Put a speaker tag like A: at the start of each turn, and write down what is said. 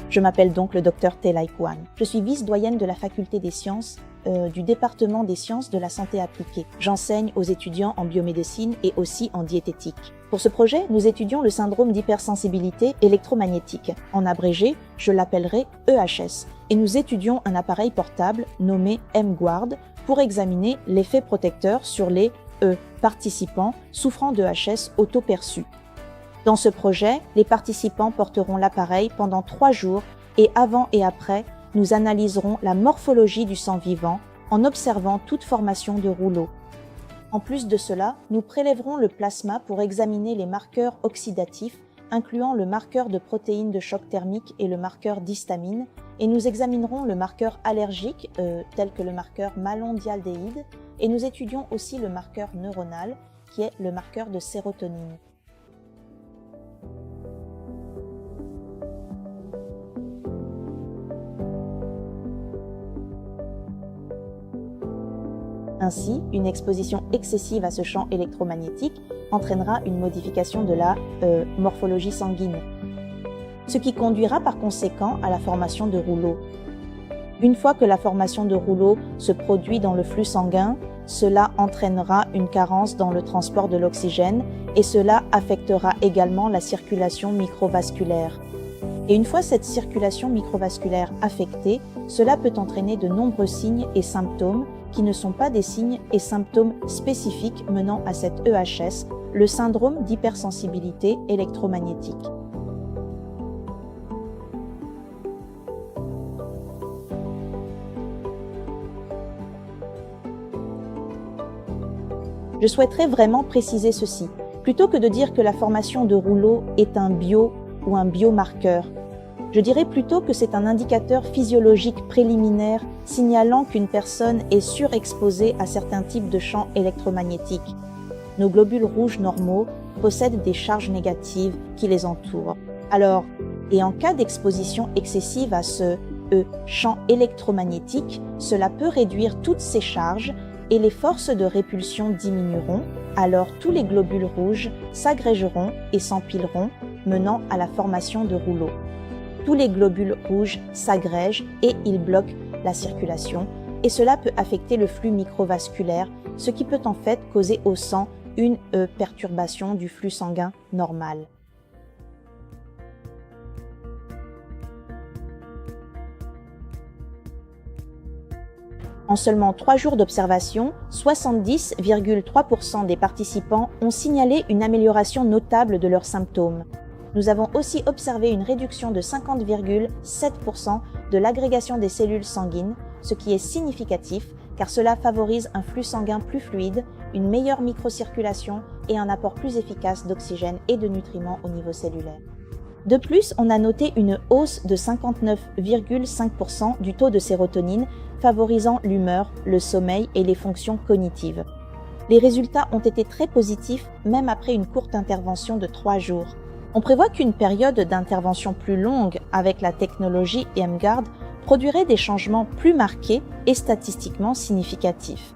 A: Je m'appelle donc le Dr Thelay Kwan. Je suis vice-doyenne de la faculté des sciences du département des sciences de la santé appliquée. J'enseigne aux étudiants en biomédecine et aussi en diététique. Pour ce projet, nous étudions le syndrome d'hypersensibilité électromagnétique. En abrégé, je l'appellerai EHS. Et nous étudions un appareil portable nommé M-Guard pour examiner l'effet protecteur sur les participants souffrant d'EHS auto-perçus. Dans ce projet, les participants porteront l'appareil pendant 3 jours et avant et après, nous analyserons la morphologie du sang vivant en observant toute formation de rouleaux. En plus de cela, nous prélèverons le plasma pour examiner les marqueurs oxydatifs, incluant le marqueur de protéines de choc thermique et le marqueur d'histamine, et nous examinerons le marqueur allergique, tel que le marqueur malondialdéhyde, et nous étudions aussi le marqueur neuronal, qui est le marqueur de sérotonine. Ainsi, une exposition excessive à ce champ électromagnétique entraînera une modification de la morphologie sanguine, ce qui conduira par conséquent à la formation de rouleaux. Une fois que la formation de rouleaux se produit dans le flux sanguin, cela entraînera une carence dans le transport de l'oxygène et cela affectera également la circulation microvasculaire. Et une fois cette circulation microvasculaire affectée, cela peut entraîner de nombreux signes et symptômes qui ne sont pas des signes et symptômes spécifiques menant à cette EHS, le syndrome d'hypersensibilité électromagnétique. Je souhaiterais vraiment préciser ceci. Plutôt que de dire que la formation de rouleaux est un bio ou un biomarqueur, je dirais plutôt que c'est un indicateur physiologique préliminaire signalant qu'une personne est surexposée à certains types de champs électromagnétiques. Nos globules rouges normaux possèdent des charges négatives qui les entourent. Alors, et en cas d'exposition excessive à ce champ électromagnétique, cela peut réduire toutes ces charges et les forces de répulsion diminueront, alors tous les globules rouges s'agrégeront et s'empileront, menant à la formation de rouleaux. Tous les globules rouges s'agrègent et ils bloquent la circulation et cela peut affecter le flux microvasculaire, ce qui peut en fait causer au sang une perturbation du flux sanguin normal. En seulement 3 jours d'observation, 70,3% des participants ont signalé une amélioration notable de leurs symptômes. Nous avons aussi observé une réduction de 50,7% de l'agrégation des cellules sanguines, ce qui est significatif car cela favorise un flux sanguin plus fluide, une meilleure microcirculation et un apport plus efficace d'oxygène et de nutriments au niveau cellulaire. De plus, on a noté une hausse de 59,5% du taux de sérotonine, favorisant l'humeur, le sommeil et les fonctions cognitives. Les résultats ont été très positifs même après une courte intervention de 3 jours. On prévoit qu'une période d'intervention plus longue avec la technologie M-Guard produirait des changements plus marqués et statistiquement significatifs.